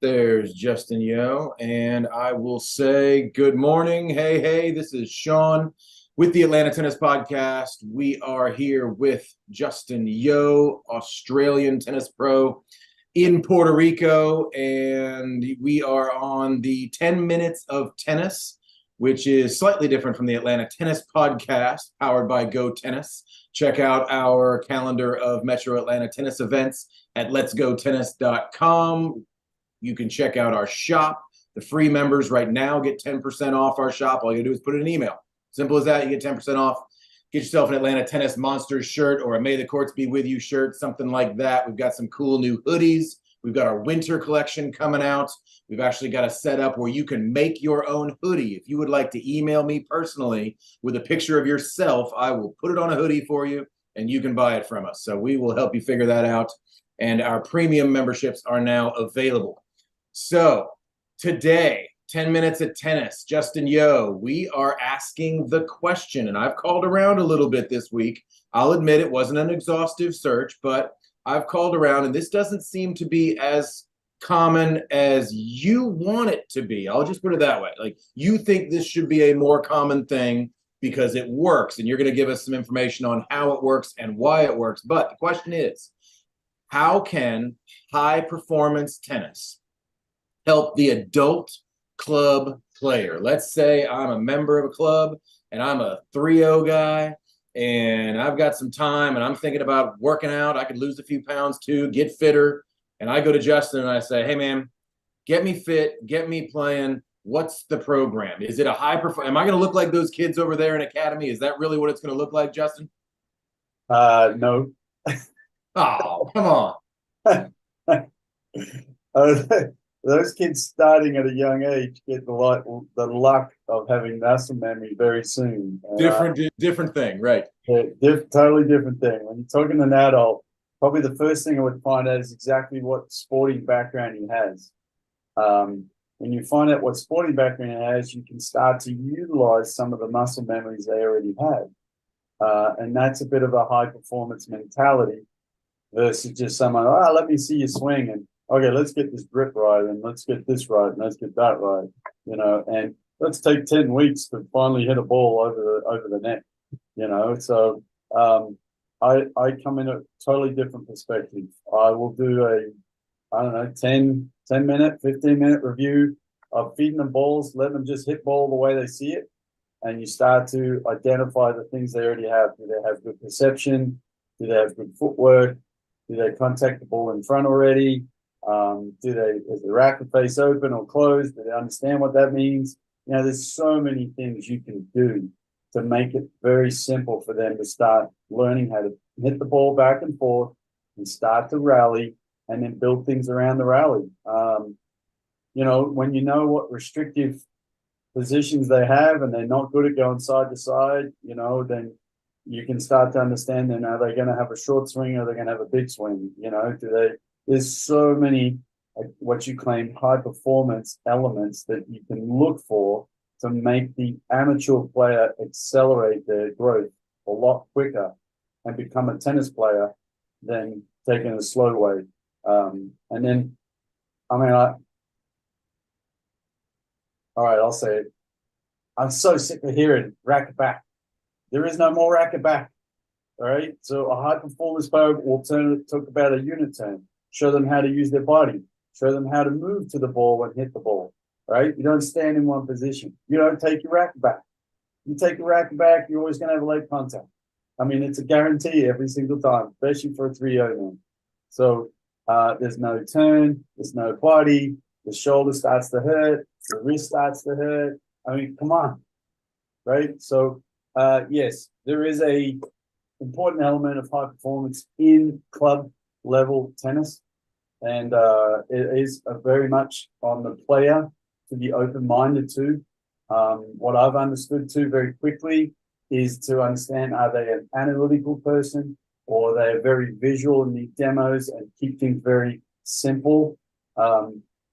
There's Justin Yo, and I will say good morning. Hey, this is Sean with the Atlanta Tennis Podcast. We are here with Justin Yo, Australian tennis pro in Puerto Rico, and we are on the 10 minutes of tennis, which is slightly different from the Atlanta Tennis Podcast, powered by Go Tennis. Check out our calendar of Metro Atlanta tennis events at letsgotennis.com. You can check out our shop. The free members right now get 10% off our shop. All you do is put in an email. Simple as that. You get 10% off. Get yourself an Atlanta Tennis Monsters shirt or a May the Courts Be With You shirt, something like that. We've got some cool new hoodies. We've got our winter collection coming out. We've actually got a setup where you can make your own hoodie. If you would like to email me personally with a picture of yourself, I will put it on a hoodie for you and you can buy it from us. So we will help you figure that out. And our premium memberships are now available. So today, 10 minutes of tennis, Justin Yo, we are asking the question, and I've called around a little bit this week. I'll admit it wasn't an exhaustive search, but I've called around, and this doesn't seem to be as common as you want it to be. I'll just put it that way. Like, you think this should be a more common thing because it works, and you're going to give us some information on how it works and why it works. But the question is, how can high performance tennis help the adult club player? Let's say I'm a member of a club and I'm a 3-0 guy and I've got some time and I'm thinking about working out. I could lose a few pounds too, get fitter. And I go to Justin and I say, hey man, get me fit, get me playing. What's the program? Is it a high performance? Am I going to look like those kids over there in Academy? Is that really what it's going to look like, Justin? No. Oh, come on. Uh, those kids starting at a young age get the luck of having muscle memory very soon. Different thing, right? Totally different thing. When you're talking to an adult, probably the first thing I would find out is exactly what sporting background he has. When you find out what sporting background he has, you can start to utilize some of the muscle memories they already have. And that's a bit of a high performance mentality versus just someone, let me see you swing and okay, let's get this grip right and let's get this right and let's get that right, and let's take 10 weeks to finally hit a ball over the net, So I come in a totally different perspective. I will do I don't know, 10-minute, 15-minute review of feeding them balls, letting them just hit ball the way they see it. And you start to identify the things they already have. Do they have good perception? Do they have good footwork? Do they contact the ball in front already? Is the racket face open or closed? Do they understand what that means? There's so many things you can do to make it very simple for them to start learning how to hit the ball back and forth and start to rally and then build things around the rally. When you know what restrictive positions they have and they're not good at going side to side, then you can start to understand then are they going to have a short swing or are they going to have a big swing? There's so many what you claim high performance elements that you can look for to make the amateur player accelerate their growth a lot quicker and become a tennis player than taking a slow way. And then, all right, I'll say it. I'm so sick of hearing racket back. There is no more racket back. All right. So a high performance player will talk about a unit turn, show them how to use their body, show them how to move to the ball and hit the ball. Right. You don't stand in one position. You don't take your racket back. You take your racket back, you're always going to have a leg contact. It's a guarantee every single time, especially for a 3-0 man. So there's no turn, there's no body, the shoulder starts to hurt, the wrist starts to hurt. Come on. Right. So yes, there is a important element of high performance in club level tennis, and it is very much on the player to be open-minded to. What I've understood too very quickly is to understand, are they an analytical person or are they very visual and need demos and keep things very simple?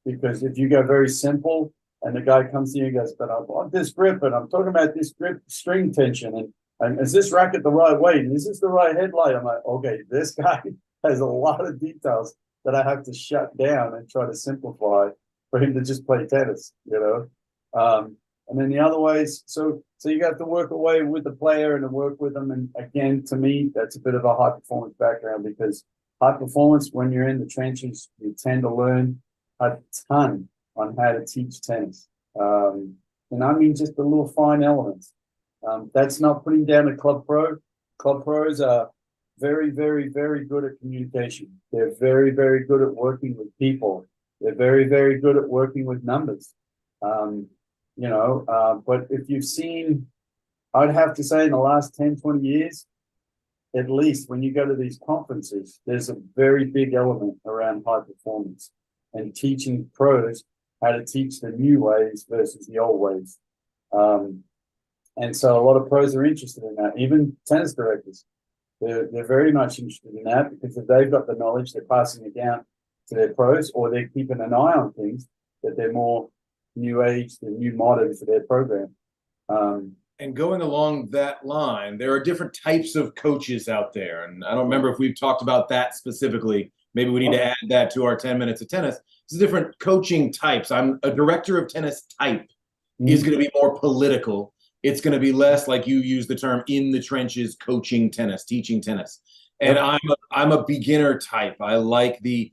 Because if you go very simple, and the guy comes to you and goes, but I want this grip, and I'm talking about this grip string tension, and is this racket the right weight? And is this the right headlight? I'm like, okay, this guy has a lot of details that I have to shut down and try to simplify for him to just play tennis, and then the other ways, so you got to work away with the player and to work with them. And again, to me, that's a bit of a high performance background, because high performance, when you're in the trenches, you tend to learn a ton on how to teach tennis. And I mean, just the little fine elements. That's not putting down a club pro. Club pros are very, very, very good at communication. They're very, very good at working with people. They're very, very good at working with numbers. But if you've seen, I'd have to say in the last 10, 20 years, at least when you go to these conferences, there's a very big element around high performance and teaching pros how to teach the new ways versus the old ways. And so a lot of pros are interested in that, even tennis directors. They're very much interested in that, because if they've got the knowledge, they're passing it down to their pros, or they're keeping an eye on things that they're more new age, they're new modern for their program. And going along that line, there are different types of coaches out there. And I don't remember if we've talked about that specifically. Maybe we need to add that to our 10 minutes of tennis. There's different coaching types. I'm a director of tennis type is going to be more political. It's going to be less, like you use the term, in the trenches, coaching tennis, teaching tennis. And I'm a beginner type. I like the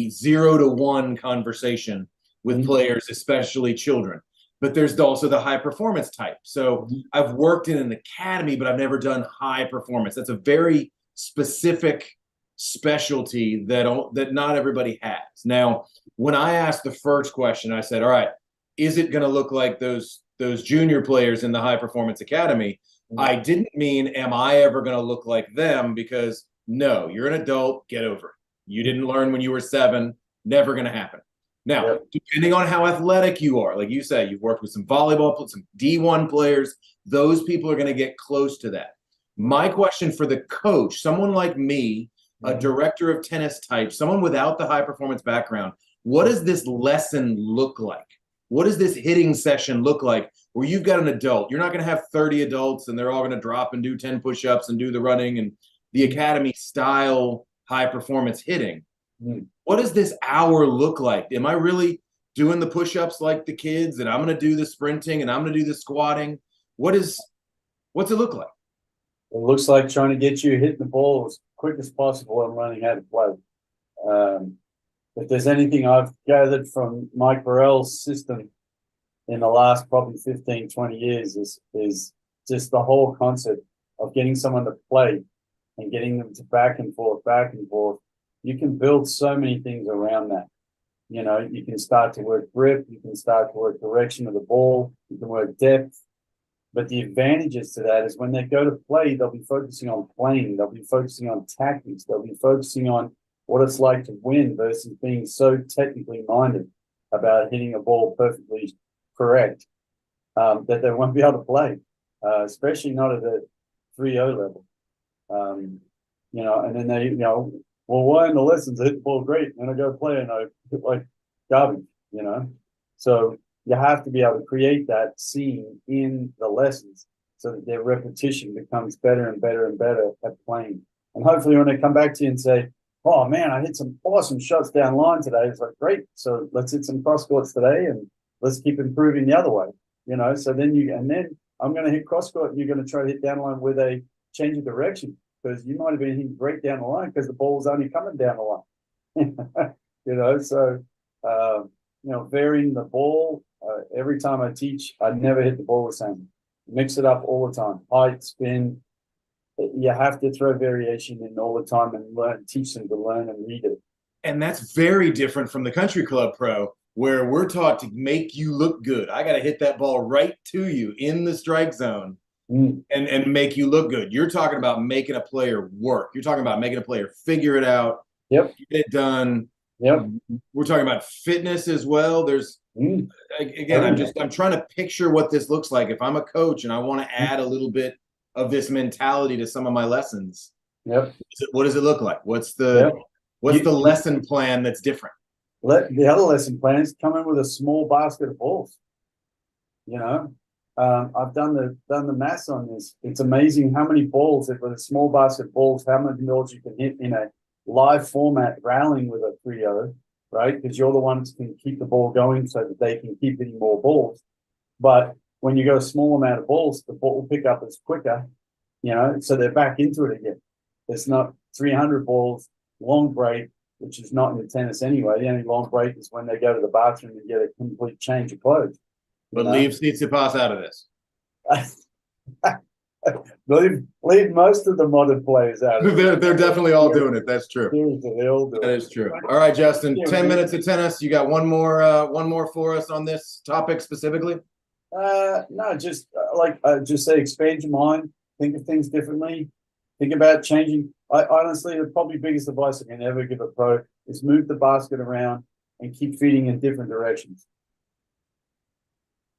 0 to 1 conversation with players, especially children. But there's also the high performance type. So I've worked in an academy, but I've never done high performance. That's a very specific specialty that not everybody has. Now, when I asked the first question, I said, all right, is it going to look like those junior players in the high performance academy? I didn't mean, am I ever going to look like them? Because no, you're an adult, get over it. You didn't learn when you were 7, never going to happen. Now, depending on how athletic you are, like you say, you've worked with some volleyball, some D1 players, those people are going to get close to that. My question for the coach, someone like me, a director of tennis type, someone without the high performance background, what does this lesson look like? What does this hitting session look like where you've got an adult? You're not going to have 30 adults and they're all going to drop and do 10 push-ups and do the running and the academy style high performance hitting. What does this hour look like? Am I really doing the push-ups like the kids, and I'm going to do the sprinting and I'm going to do the squatting? What's it look like? It looks like trying to get you hitting the ball as quick as possible and learning how to play. If there's anything I've gathered from Mike Burrell's system in the last probably 15, 20 years is just the whole concept of getting someone to play and getting them to back and forth. You can build so many things around that. You can start to work grip, you can start to work direction of the ball, you can work depth. But the advantages to that is when they go to play, they'll be focusing on playing, they'll be focusing on tactics, they'll be focusing on what it's like to win versus being so technically minded about hitting a ball perfectly correct that they won't be able to play, especially not at the 3-0 level. And then they, well, why in the lessons I hit the ball great, and I go play and I hit like garbage, So you have to be able to create that scene in the lessons so that their repetition becomes better and better and better at playing. And hopefully when they come back to you and say, oh man, I hit some awesome shots down line today, it's like, great, so let's hit some cross courts today and let's keep improving the other way. So then I'm going to hit cross court and you're going to try to hit down line with a change of direction, because you might have been hitting great down the line because the ball was only coming down the line. So varying the ball. Every time I teach, I never hit the ball the same. Mix it up all the time. Height, spin. You have to throw variation in all the time and teach them to learn and read it. And that's very different from the country club pro, where we're taught to make you look good. I got to hit that ball right to you in the strike zone and make you look good. You're talking about making a player work. You're talking about making a player figure it out, get it done. We're talking about fitness as well. There's again, I'm trying to picture what this looks like. If I'm a coach and I want to add a little bit of this mentality to some of my lessons, what does it look like? What's the lesson plan that's different? The other lesson plan is come in with a small basket of balls. I've done the maths on this. It's amazing how many balls, with a small basket of balls, how many balls you can hit in a live format rallying with a 3-0, right? Because you're the ones who can keep the ball going so that they can keep hitting more balls. But when you got a small amount of balls, the ball will pick up as quicker, so they're back into it again. It's not 300 balls, long break, which is not in tennis anyway. The only long break is when they go to the bathroom and get a complete change of clothes. But leave Tsitsipas out of this. leave most of the modern players out. They're definitely all doing it. That's true. They all do That it. is true. All right, Justin. 10 minutes of tennis. You got one more for us on this topic specifically? No, just just say expand your mind, think of things differently, think about changing. I honestly, the probably biggest advice I can ever give a pro is move the basket around and keep feeding in different directions.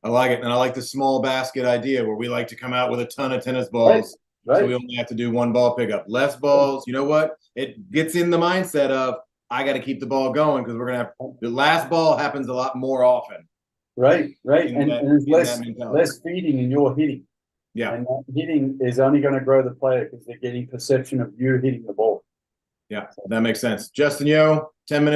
I like it. And I like the small basket idea where we like to come out with a ton of tennis balls. Right. So we only have to do one ball pickup. Less balls. You know what? It gets in the mindset of, I got to keep the ball going because we're going to have the last ball happens a lot more often. Right. And there's less feeding and you're hitting. Yeah. And that hitting is only going to grow the player because they're getting perception of you hitting the ball. Yeah, that makes sense. Justin Yeo, 10 minutes.